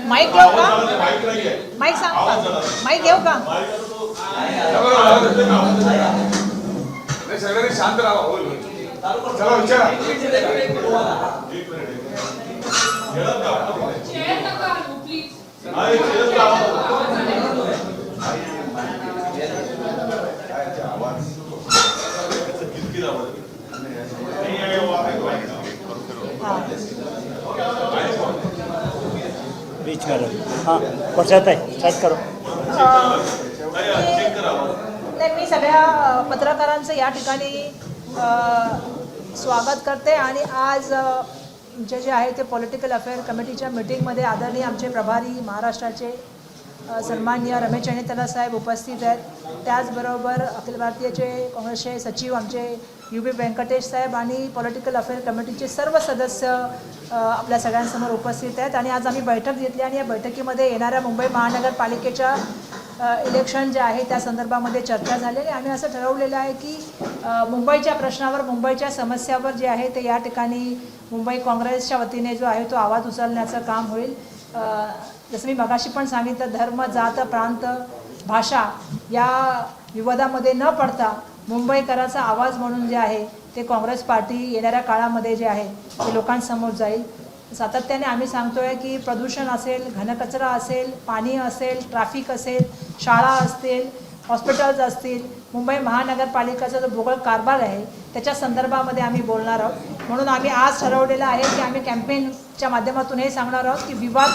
Mike घेऊ का? Mike सांग का? माईक घेऊ का? सगळ्यांनी शांत राहा. चला विचारा. बीच में हाँ पहुँचाता है चेक करो. नाही, मी सगळ्या पत्रकारांचं या ठिकाणी स्वागत करते आणि आज जे आहे ते पॉलिटिकल अफेअर कमिटीच्या मीटिंगमध्ये आदरणीय आमचे प्रभारी महाराष्ट्राचे सन्माननीय रमेश चन्नीतला साहेब उपस्थित आहेत. त्याचबरोबर अखिल भारतीयचे काँग्रेसचे सचिव आमचे UB व्यंकटेश साहेब आणि पॉलिटिकल अफेअर कमिटीचे सर्व सदस्य आपल्या सगळ्यांसमोर उपस्थित आहेत. आणि आज आम्ही बैठक घेतली आणि या बैठकीमध्ये येणाऱ्या मुंबई महानगरपालिकेच्या इलेक्शन जे आहे त्या संदर्भामध्ये चर्चा झालेली. आम्ही असं ठरवलेलं आहे की मुंबईच्या प्रश्नावर, मुंबईच्या समस्यावर जे आहे ते या ठिकाणी मुंबई काँग्रेसच्या वतीने जो आहे तो आवाज उचलण्याचं काम होईल. जसं मी मगाशी पण सांगितलं, धर्म, जात, प्रांत, भाषा या विवादामध्ये न पडता मुंबईकरांचा आवाज म्हणून जे आहे ते काँग्रेस पार्टी येणाऱ्या काळामध्ये जे आहे ते लोकांसमोर जाईल. सातत्याने आम्ही सांगतो आहे की प्रदूषण असेल, घनकचरा असेल, पाणी असेल, ट्रॅफिक असेल, शाळा असतील, हॉस्पिटल्स असतील, मुंबई महानगरपालिकेचा जो भोगळ कारभार आहे त्याच्या संदर्भामध्ये आम्ही बोलणार आहोत. म्हणून आम्ही आज ठरवलेलं आहे की आम्ही कॅम्पेनच्या माध्यमातून हे सांगणार आहोत की विवाद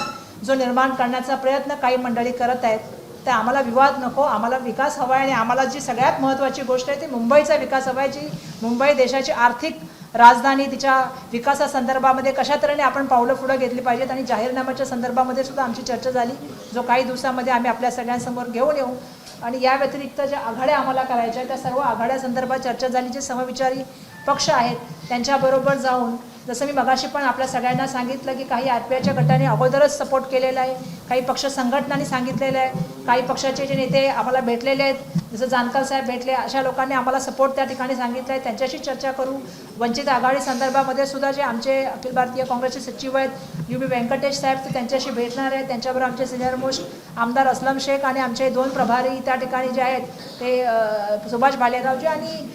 जो निर्माण करण्याचा प्रयत्न काही मंडळी करत आहेत, तर आम्हाला विवाद नको, आम्हाला विकास हवा आहे. आणि आम्हाला जी सगळ्यात महत्त्वाची गोष्ट आहे ती मुंबईचा विकास हवा आहे. जी मुंबई देशाची आर्थिक राजधानी, तिच्या विकासासंदर्भामध्ये कशा तऱ्हेने आपण पावलं पुढे घेतली पाहिजेत. आणि जाहीरनाम्याच्या संदर्भामध्ये सुद्धा आमची चर्चा झाली, जो काही दिवसामध्ये आम्ही आपल्या सगळ्यांसमोर घेऊन येऊ. आणि या व्यतिरिक्त ज्या आघाड्या आम्हाला करायच्या त्या सर्व आघाड्यासंदर्भात चर्चा झाली. जे समविचारी पक्ष आहेत त्यांच्याबरोबर जाऊन, जसं मी मगाशी पण आपल्या सगळ्यांना सांगितलं की काही RPIच्या गटाने अगोदरच सपोर्ट केलेला आहे, काही पक्ष संघटनांनी सांगितलेलं आहे, काही पक्षाचे जे नेते आम्हाला भेटलेले आहेत, जसं जानकर साहेब भेटले, अशा लोकांनी आम्हाला सपोर्ट त्या ठिकाणी सांगितलं आहे. त्यांच्याशी चर्चा करू. वंचित आघाडी संदर्भामध्ये सुद्धा जे आमचे अखिल भारतीय काँग्रेसचे सचिव आहेत UB व्यंकटेश साहेब ते त्यांच्याशी भेटणार आहेत. त्यांच्याबरोबर आमचे सिनियर मोस्ट आमदार असलम शेख आणि आमचे 2 प्रभारी त्या ठिकाणी जे आहेत ते सुभाष भालेरावजी आणि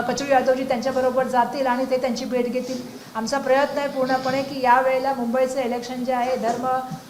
कचरू यादवजी त्यांच्याबरोबर जातील आणि ते त्यांची भेट घेतील. आमचा प्रयत्न आहे पूर्णपणे की यावेळेला मुंबईचं इलेक्शन जे आहे धर्म,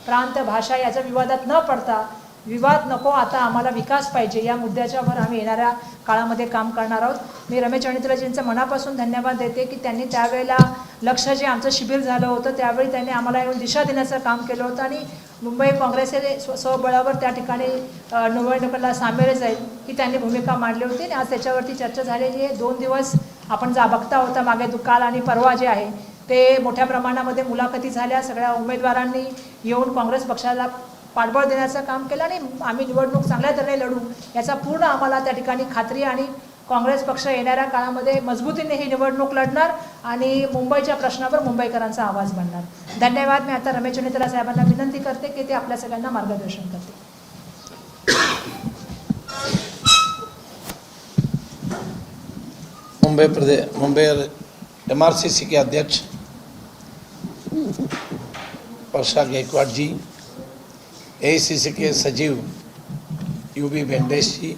प्रांत, भाषा याच्या विवादात न पडता, विवाद नको, आता आम्हाला विकास पाहिजे या मुद्द्याच्यावर आम्ही येणाऱ्या काळामध्ये काम करणार आहोत. मी रमेश चन्नीतलाजींचं मनापासून धन्यवाद देते की त्यांनी त्यावेळेला लक्ष जे आमचं शिबिर झालं होतं त्यावेळी त्यांनी आम्हाला येऊन दिशा देण्याचं काम केलं होतं आणि मुंबई काँग्रेसचे स्वबळावर त्या ठिकाणी निवडणुकीला सामील जाईल की त्यांनी भूमिका मांडली होती. आणि आज त्याच्यावरती चर्चा झालेली आहे. 2 दिवस आपण जा बघता होता मागे काल आणि परवा जे आहे ते मोठ्या प्रमाणामध्ये मुलाखती झाल्या. सगळ्या उमेदवारांनी येऊन काँग्रेस पक्षाला पाठबळ देण्याचं काम केलं आणि आम्ही निवडणूक चांगल्या तऱ्हेने लढू याचा पूर्ण आम्हाला त्या ठिकाणी खात्री. आणि काँग्रेस पक्ष येणाऱ्या काळामध्ये मजबूतीने ही निवडणूक लढणार आणि मुंबईच्या प्रश्नावर मुंबईकरांचा आवाज बनणार. धन्यवाद. मी आता रमेश चन्नीतला साहेबांना विनंती करते की ते आपल्या सगळ्यांना मार्गदर्शन करते. मुंबई MRCC के अध्यक्ष वर्षा गायकवाड़ जी, AICC के सचिव UB वेंकटेश जी,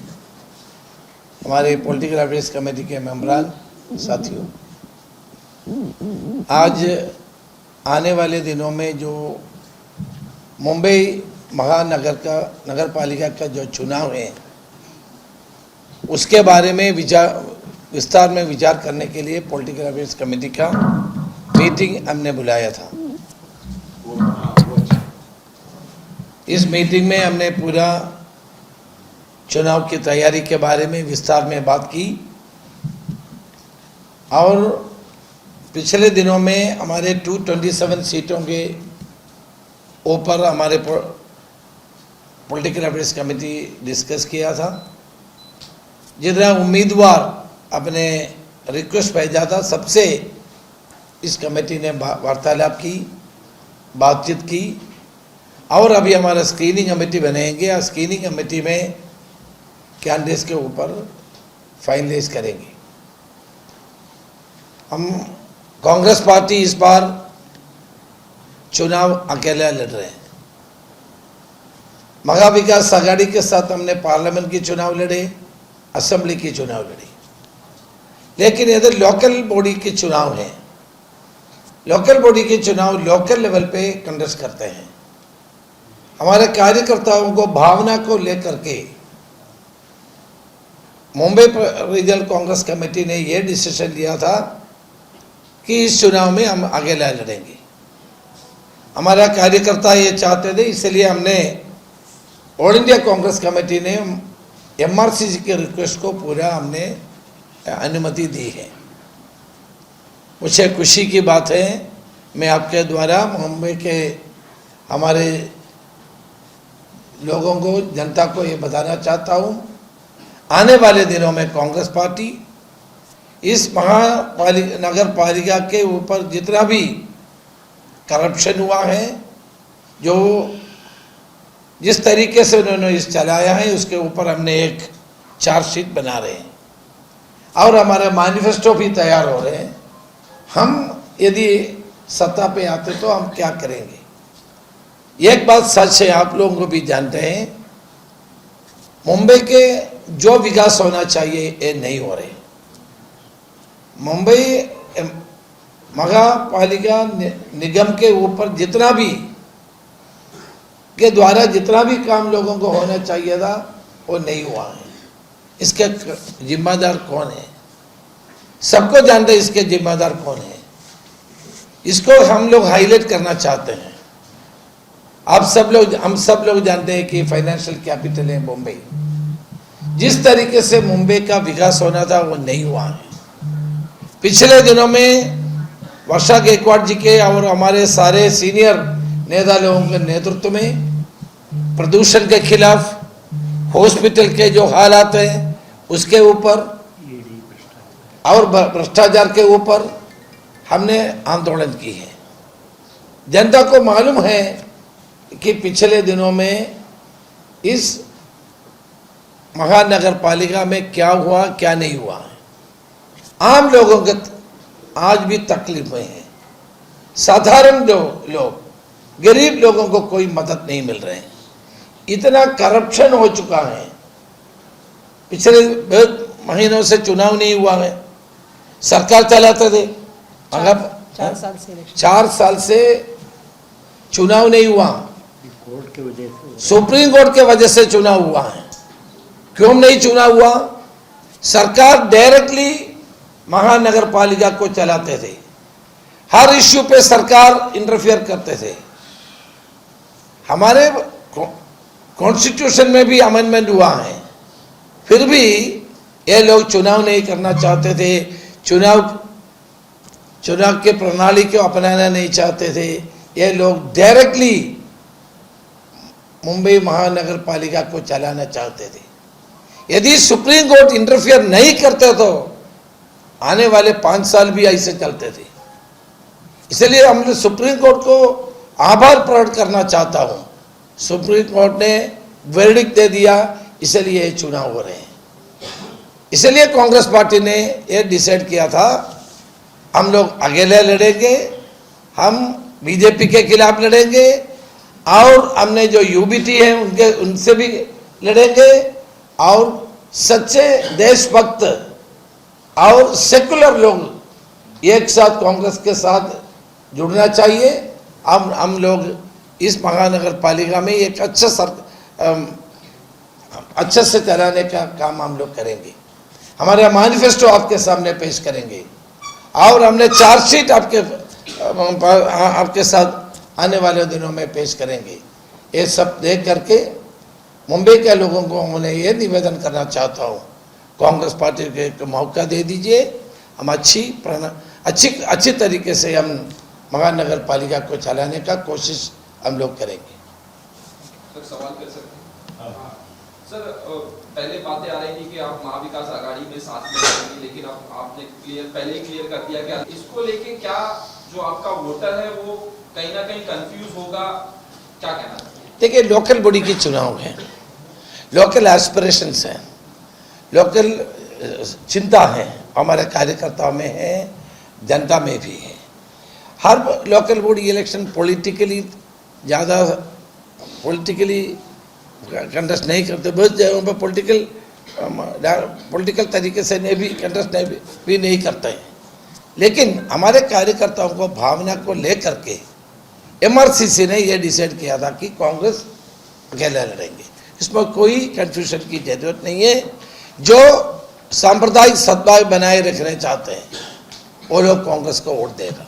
हमारे पॉलिटिकल अफेयर्स कमेटी के मेंबरान, साथियों, आज आने वाले दिनों में जो मुंबई नगर पालिका का जो चुनाव है उसके बारे में विस्तार में विचार करने के लिए पॉलिटिकल अफेयर्स कमेटी का मीटिंग हमने बुलाया था. इस मीटिंग में हमने पूरा चुनाव की तैयारी के बारे में विस्तार में बात की और पिछले दिनों में हमारे 227 सीटों के ऊपर हमारे पॉलिटिकल अफेयर्स कमेटी डिस्कस किया था. जितना उम्मीदवार अपने रिक्वेस्ट भेजा था सबसे इस कमेटी ने वार्तालाप की, बातचीत की और अभी हमारा स्क्रीनिंग कमेटी बनेंगे और स्क्रीनिंग कमेटी में कैंडिडेट्स के ऊपर फाइनलाइज करेंगे. हम कांग्रेस पार्टी इस बार चुनाव अकेला लड़ रहे हैं। महा विकास आघाड़ी के साथ हमने पार्लियामेंट की चुनाव लड़े, असेंबली की चुनाव लड़ी, लेकिन इधर लोकल बॉडी के चुनाव हैं। लोकल बॉडी के चुनाव लोकल लेवल पे कंडक्ट करते हैं। हमारे कार्यकर्ताओं को भावना को लेकर के मुंबई रीजनल कांग्रेस कमेटी ने यह डिसीजन लिया था कि इस चुनाव में हम अकेला लड़ेंगे। हमारा कार्यकर्ता ये चाहते थे, इसलिए हमने ऑल इंडिया कांग्रेस कमेटी ने एमआरसीसी के रिक्वेस्ट को पूरा हमने अनुमति दी है। मुझे खुशी की बात है, मैं आपके द्वारा मुंबई के हमारे लोगों को, जनता को ये बताना चाहता हूँ, आने वाले दिनों में कांग्रेस पार्टी इस नगर पालिका के ऊपर जितना भी करप्शन हुआ है, जो जिस तरीके से उन्होंने इस चलाया है, उसके ऊपर हमने एक चार्जशीट बना रहे हैं और हमारे मैनिफेस्टो भी तैयार हो रहे हैं। हम यदि सत्ता पे आते तो हम क्या करेंगे। एक बात सच है, आप लोगों को भी जानते हैं, मुंबई के जो विकास होना चाहिए ये नहीं हो रहे। मुंबई महापालिका निगम के ऊपर जितना भी के द्वारा जितना भी काम लोगों को होना चाहिए था वो नहीं हुआ है। इसके जिम्मेदार कौन है? सबको जानते हैं इसके जिम्मेदार कौन है। इसको हम लोग हाईलाइट करना चाहते हैं। आप सब लोग, हम सब लोग जानते हैं कि फाइनेंशियल कैपिटल है मुंबई। जिस तरीके से मुंबई का विकास होना था वो नहीं हुआ है। पिछले दिनों में वर्षा गायकवाड़ जी के और हमारे सारे सीनियर नेता लोगों के नेतृत्व में प्रदूषण के खिलाफ, हॉस्पिटल के जो हालात हैं उसके ऊपर और भ्रष्टाचार के ऊपर हमने आंदोलन की है। जनता को मालूम है कि पिछले दिनों में इस महानगर पालिका में क्या हुआ क्या नहीं हुआ है। आम लोगों के आज भी तकलीफ में है। साधारण लोग, गरीब लोगों को कोई मदद नहीं मिल रहे हैं। इतना करप्शन हो चुका है। पिछले बहुत महीनों से चुनाव नहीं हुआ है, सरकार चलाते थे। अगर 4 साल से चुनाव नहीं हुआ, कोर्ट की वजह से, सुप्रीम कोर्ट के वजह से चुनाव हुआ है। क्यों नहीं चुनाव हुआ? सरकार डायरेक्टली महानगर पालिका को चलाते थे। हर इश्यू पे सरकार इंटरफियर करते थे। हमारे कॉन्स्टिट्यूशन में भी अमेंडमेंट हुआ है, फिर भी ये लोग चुनाव नहीं करना चाहते थे। चुनाव के प्रणाली को अपनाना नहीं चाहते थे। ये लोग डायरेक्टली मुंबई महानगर पालिका को चलाना चाहते थे। यदि सुप्रीम कोर्ट इंटरफियर नहीं करते तो आने वाले 5 साल भी ऐसे चलते थे। इसलिए हम सुप्रीम कोर्ट को आभार प्रकट करना चाहता हूं। सुप्रीम कोर्ट ने वर्डिक्ट दे दिया, इसलिए चुनाव हो रहे हैं। इसलिए कांग्रेस पार्टी ने यह डिसाइड किया था, हम लोग अकेले लड़ेंगे, हम बीजेपी के खिलाफ लड़ेंगे और हमने जो यूबीटी है उनसे भी लड़ेंगे और सच्चे देशभक्त और सेकुलर लोग एक साथ कांग्रेस के साथ जुड़ना चाहिए। हम लोग इस महानगर पालिका में एक अच्छे से चलाने का काम हम लोग करेंगे। हमारा मैनिफेस्टो आपके सामने पेश करेंगे और हमने चार्जशीट आपके साथ आने वाले दिनों में पेश करेंगे। ये सब देख करके मुंबई के लोगों को उन्हें ये निवेदन करना चाहता हूँ, कांग्रेस पार्टी को एक मौका दे दीजिए। हम अच्छी तरीके से हम महानगर पालिका को चलाने का कोशिश हम लोग करेंगे। सर सवाल कर सकते हैं? सर पहले बातें आ रही थी कि आप महाविकास आघाड़ी में साथ में रहेंगे, लेकिन आपने पहले ही क्लियर कर दिया कि इसको लेके क्या जो आपका वोटर है वो कहीं ना कहीं कंफ्यूज होगा, क्या कहना चाहिए? देखिए, लोकल बॉडी की चुनाव है, लोकल एस्पिरेशंस हैं, लोकल चिंता है हमारे कार्यकर्ताओं में है, जनता में भी है। हर लोकल बॉडी इलेक्शन पॉलिटिकली ज़्यादा पॉलिटिकली कंटेस्ट नहीं करते, बहुत जगहों पर पॉलिटिकल तरीके से भी कंटेस्ट भी नहीं करते हैं। लेकिन हमारे कार्यकर्ताओं को भावना को लेकर के MRCC ने यह डिसाइड किया था कि कांग्रेस अकेले लड़ेंगे, इसमें कोई कंफ्यूजन की जरूरत नहीं है। जो सांप्रदायिक सद्भाव बनाए रखने चाहते हैं वो लोग कांग्रेस को वोट देगा।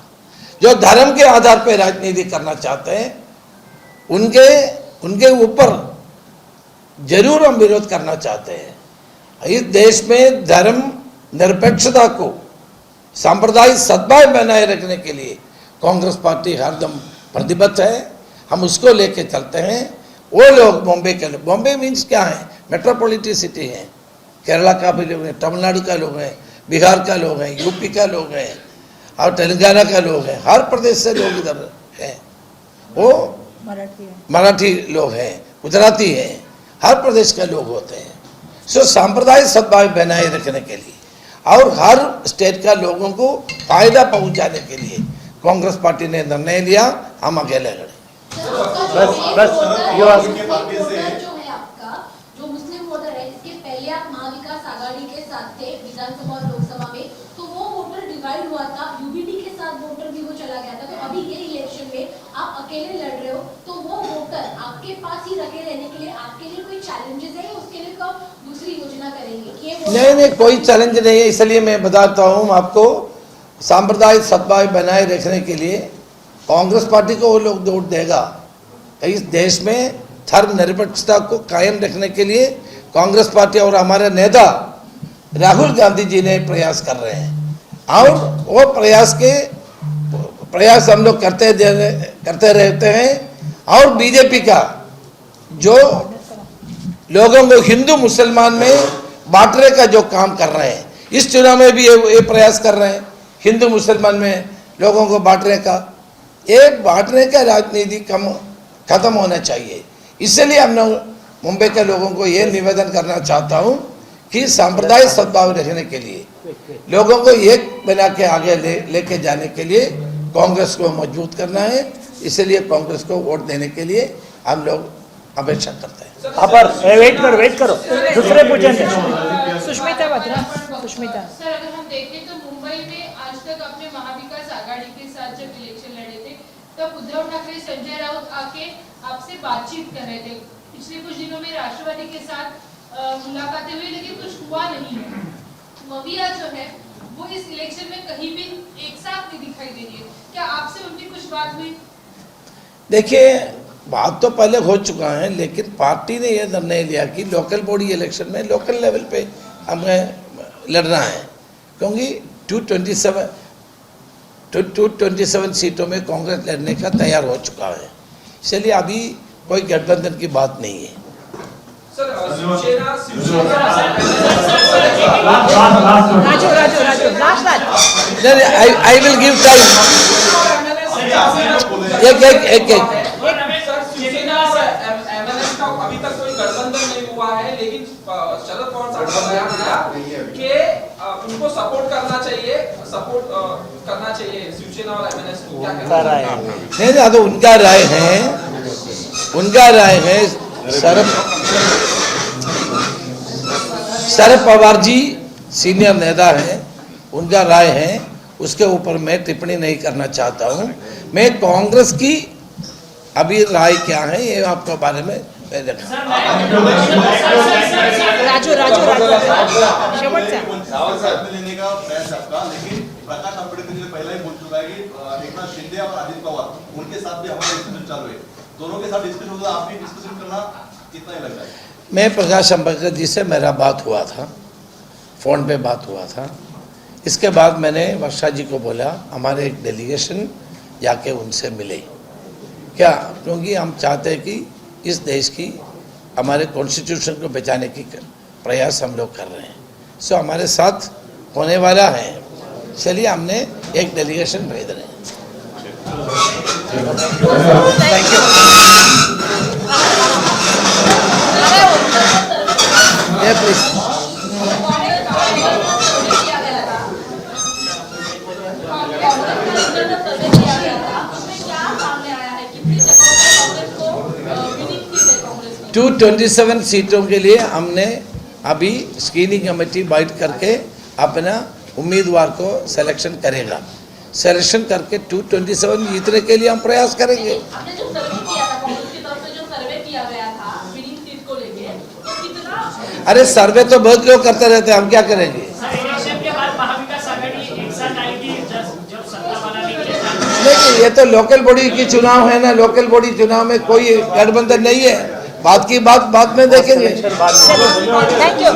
जो धर्म के आधार पर राजनीति करना चाहते हैं उनके ऊपर जरूर हम विरोध करना चाहते हैं। इस देश में धर्म निरपेक्षता को सांप्रदायिक सद्भाव बनाए रखने के लिए कांग्रेस पार्टी हरदम प्रतिबद्ध है। हम उसको लेके चलते हैं। वो लोग बॉम्बे मीन्स क्या है, मेट्रोपॉलिटन सिटी है, केरला का भी लोग हैं, तमिलनाडु का लोग हैं, बिहार का लोग हैं, यूपी का लोग हैं और तेलंगाना का लोग हैं, हर प्रदेश से लोग इधर हैं। वो मराठी लोग हैं, गुजराती हैं, हर प्रदेश के लोग होते हैं। सो सांप्रदायिक सद्भाव बनाए रखने के लिए और हर स्टेट का लोगों को फायदा पहुंचाने के लिए कांग्रेस पार्टी ने निर्णय लिया हम अकेले लड़े। बस जो है आपका जो मुस्लिम वोटर है, इसके पहले आप महाविकास आघाड़ी के साथ थे विधानसभा और लोकसभा में, तो वो वोटर डिवाइड हुआ था, यूबीडी के साथ वोटर भी वो चला गया था। तो अभी ये इलेक्शन में आप अकेले लड़ रहे हो, तो वो वोटर आपके पास ही रखे रहने के लिए आपके लिए कोई चैलेंजेस है, उसके लिए कब दूसरी योजना करेंगे? नहीं, कोई चैलेंज नहीं है। इसलिए मैं बताता हूँ आपको, सांप्रदायिक सद्भाव बनाए रखने के लिए कांग्रेस पार्टी को वो लोग वोट देगा। इस देश में धर्म निरपेक्षता को कायम रखने के लिए कांग्रेस पार्टी और हमारे नेता राहुल गांधी जी ने प्रयास कर रहे हैं और वो प्रयास हम लोग करते रहते हैं। और बीजेपी का जो लोगों को हिंदू मुसलमान में बांटने का जो काम कर रहे हैं, इस चुनाव में भी ये प्रयास कर रहे हैं हिंदू मुसलमान में लोगों को बांटने का। ये बांटने का राजनीति खत्म होना चाहिए। इसलिए हम मुंबई के लोगों को ये निवेदन करना चाहता हूँ कि सांप्रदायिक सद्भाव रखने के लिए लोगों को एक बना के आगे लेके जाने के लिए कांग्रेस को मजबूत करना है। इसलिए कांग्रेस को वोट देने के लिए हम लोग अपेक्षा करते हैं। अपर वेट करो दूसरे पूछेंगे। सुष्मिता बत्रा। सुष्मिता सर, अगर हम देखें तो मुंबई में आज तक अपने महाविकास आघाड़ी के साथ जब इलेक्शन लड़े थे तब उद्धव ठाकरे संजय राउत आके आपसे बातचीत कर रहे थे। पिछले कुछ दिनों में राष्ट्रवादी के साथ मुलाकातें हुई लेकिन कुछ हुआ नहीं है। मविया जो है वो इस इलेक्शन में कहीं भी एक साथ नहीं दिखाई दे रही है। क्या आपसे उनकी कुछ बात हुई? देखिए, बात तो पहले हो चुका है, लेकिन पार्टी ने यह निर्णय लिया कि लोकल बॉडी इलेक्शन में लोकल लेवल पे हमें लड़ना है, क्योंकि 227 सीटों में कांग्रेस लड़ने का तैयार हो चुका है। इसलिए अभी कोई गठबंधन की बात नहीं है। Sir, Raju I will give time. एक अभी तक कोई गठबंधन नहीं हुआ है, लेकिन शरद पवार साहब का बयान आया कि उनको सपोर्ट करना चाहिए शिवसेना और MNS को। क्या कहना है? नहीं, तो उनका राय है शरद पवार जी सीनियर नेता हैं, उनका राय है, उसके ऊपर मैं टिप्पणी नहीं करना चाहता हूं। मैं कांग्रेस की अभी राय क्या है ये आपके बारे में राजू शेवटचा रावत साहब ने लेने का प्रयास आपका, लेकिन प्रकाश आंबेडकर जी ने पहले ही बोल चुका है कि एकनाथ शिंदे और अजित पवार उनके साथ भी हमारा डिस्कशन चालू है। दोनों के साथ डिस्कशन होगा, आप भी डिस्कशन करना कितना ही लग रहा है? मैं प्रकाश आंबेडकर जी से मेरा बात हुआ था, फ़ोन पे बात हुआ था। इसके बाद मैंने वर्षा जी को बोला हमारे एक डेलीगेशन जाके उनसे मिले क्या, क्योंकि हम चाहते हैं कि इस देश की हमारे कॉन्स्टिट्यूशन को बचाने की प्रयास हम लोग कर रहे हैं। सो हमारे साथ होने वाला है, चलिए हमने एक डेलीगेशन भेज रहे हैं। Thank you. प्लीज। कांग्रेस का इंटरनल सर्वे किया गया था, उसमें क्या सामने आया है? कितनी जगहों पर कांग्रेस को विनिंग सीट है कांग्रेस की? 227 सीटों के लिए हमने अभी स्क्रीनिंग कमेटी बैठ करके अपना उम्मीदवार को सिलेक्शन करेगा। सिलेक्शन करके 227 जीतने के लिए हम प्रयास करेंगे। आपने जो सर्वे किया था कांग्रेस की तरफ से, जो सर्वे किया गया था विनिंग सीट को लेके, तो कितना? अरे सर्वे तो बहुत लोग करते रहते हैं, हम क्या करेंगे? इलेक्शन के बाद महाविकास आघाड़ी एक साथ आएगी जब सत्ता बनाने के लिए। नहीं, ये तो लोकल बॉडी की चुनाव है ना, लोकल बॉडी चुनाव में कोई गठबंधन नहीं है। बात की बात बाद में देखेंगे। Thank you.